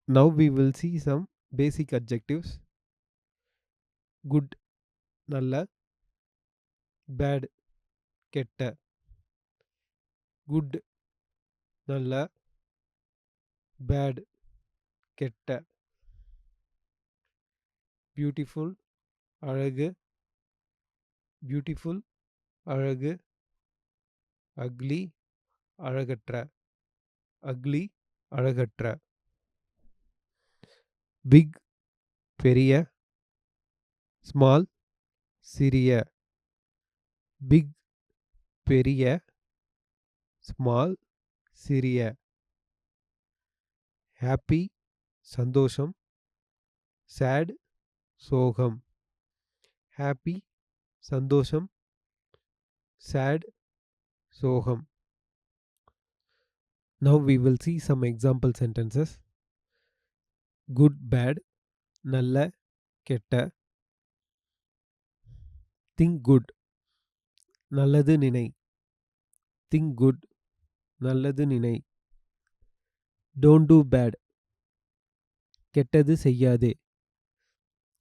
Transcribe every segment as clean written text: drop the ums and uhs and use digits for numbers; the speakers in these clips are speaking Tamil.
Now we will see some basic adjectives. Good, நல்ல. Bad, கெட்ட. Good, நல்ல. Bad, கெட்ட. Beautiful, அழகு. Beautiful, அழகு. Ugly, அழகற்ற. Ugly, அழகற்ற. Big, பெரிய. Small, சிறிய. Big, பெரிய. Small, சிறிய. Happy, சந்தோஷம். Sad, சோகம். Happy, சந்தோஷம். Sad, சோகம். Now we will see some example sentences. Good, bad, நல்ல, கெட்ட. Think good, நல்லது நினை. Think good, நல்லது நினை. Don't do bad, கெட்டது செய்யாதே.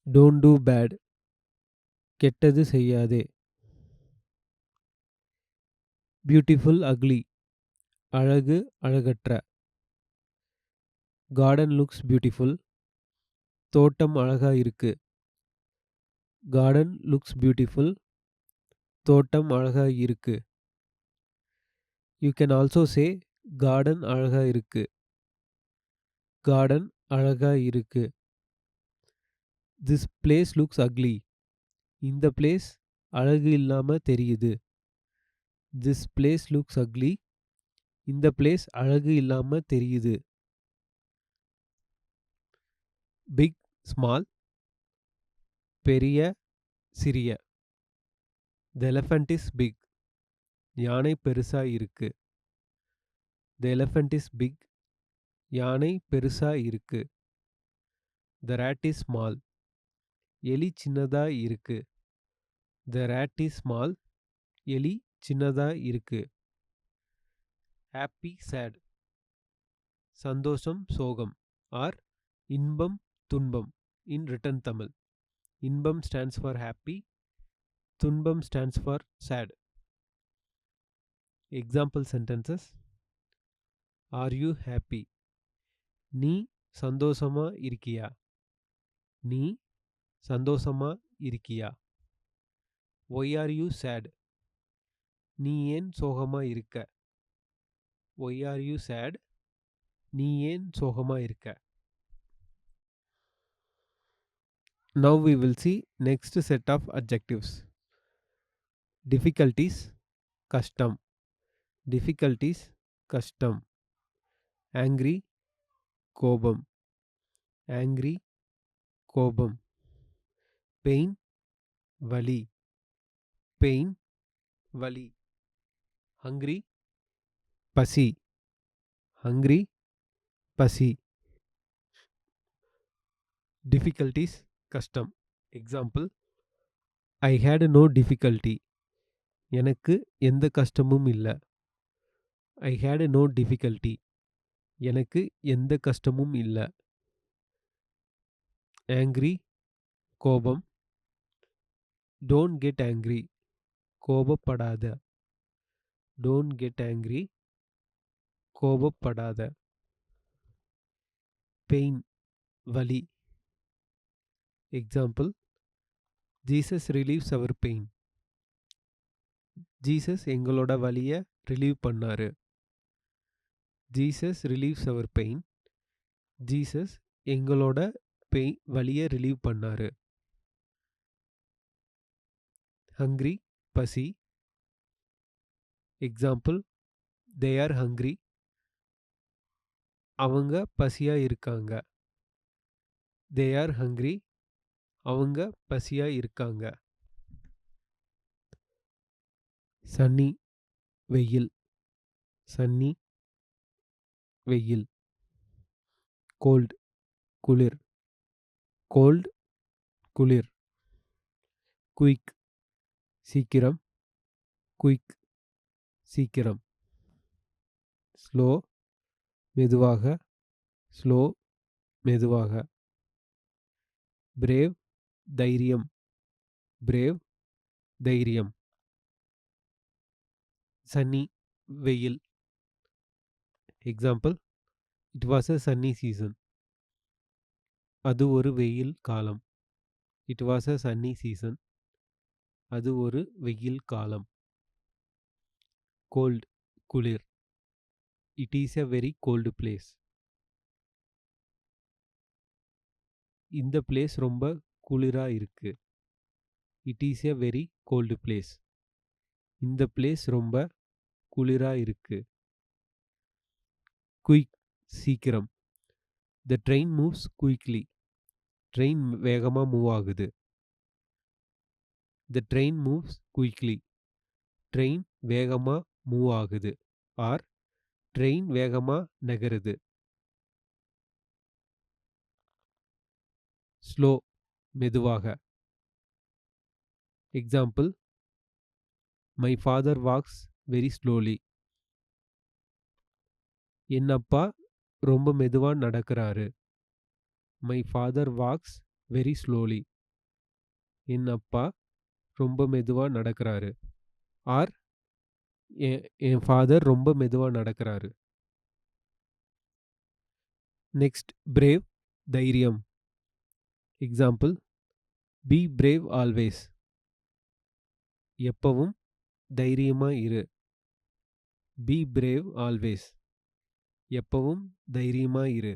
Don't do bad, கெட்டது செய்யாதே. Beautiful, ugly, அழகு, அழகற்ற. Garden looks beautiful, தோட்டம் அழகா இருக்கு. Garden looks beautiful, தோட்டம் அழகா இருக்கு. You can also say garden அழகா இருக்கு. Garden அழகா இருக்கு. This place looks ugly, இந்த place அழகு இல்லாம தெரியுது. This place looks ugly, இந்த place அழகு இல்லாம தெரியுது. Big, small, பெரிய, சிறிய. The elephant is big, யானை பெருசா இருக்கு. The elephant is big, யானை பெருசா இருக்கு. The rat is small, எலி சின்னதா இருக்கு. The rat is small, எலி சின்னதா இருக்கு. Happy, sad, சந்தோஷம், சோகம். Or இன்பம், துன்பம் in written Tamil. இன்பம் stands for happy, துன்பம் stands for sad. Example sentences. Are you happy? நீ சந்தோஷமா இருக்கியா? நீ சந்தோஷமா இருக்கியா? Why are you sad? நீ ஏன் சோகமா இருக்க? Why are you sad? நீ ஏன் சோகமா இருக்க? Now we will see next set of adjectives. Difficulties, கஷ்டம். Difficulties, கஷ்டம். Angry, கோபம். Angry, கோபம். Pain, வலி. Pain, வலி. Hungry, பசி. Hungry, பசி. Difficulties, கஷ்டம். Example, I had no difficulty. எனக்கு எந்த கஷ்டமும் இல்ல. I had no difficulty. எனக்கு எந்த கஷ்டமும் இல்ல. Angry, கோபம். Don't get angry, கோபப்படாத. Don't get angry, கோபப்படாத. Pain, வலி. Example, Jesus relieves our pain. Jesus எங்களோட வலிய ரிலீவ் பண்ணாரு. Jesus relieves our pain. Jesus எங்களோட வலிய ரிலீவ் பண்ணாரு. Hungry, பசி. Example, they are hungry. அவங்க பசியா இருக்காங்க. They are hungry. அவங்க பசியா இருக்காங்க. Sunny, வெயில். Sunny, வெயில். Cold, குளிர். Cold, குளிர். Quick, சீக்கிரம். Quick, சீக்கிரம். Slow, மெதுவாக. Slow, மெதுவாக. பிரேவ் தைரியம். பிரேவ் தைரியம். சன்னி வெயில். Example, it was a sunny season. அது ஒரு வெயில் காலம். It was a sunny season. அது ஒரு வெயில் காலம். கோல்ட் குளிர். It is a very cold place. இந்த பிளேஸ் ரொம்ப குளிரா இருக்கு. It is a very cold place. இந்த பிளேஸ் ரொம்ப குளிரா இருக்கு. குயிக் சீக்கிரம். The train moves quickly. Train வேகமா மூவ் ஆகுது. The train moves quickly. Train வேகமா மூவ் ஆகுது. ஆர் ட்ரெயின் வேகமா நகருது. ஸ்லோ மெதுவாக. Example, my father walks very slowly. என் அப்பா ரொம்ப மெதுவா நடக்கிறாரு. My father walks very slowly. என் அப்பா ரொம்ப மெதுவா நடக்கிறாரு. ஆர் என் ஃபாதர் ரொம்ப மெதுவா நடக்கிறாரு. நெக்ஸ்ட், பிரேவ் தைரியம். Example, be brave always. எப்பவும் தைரியமா இரு. Be brave always. எப்பவும் தைரியமா இரு.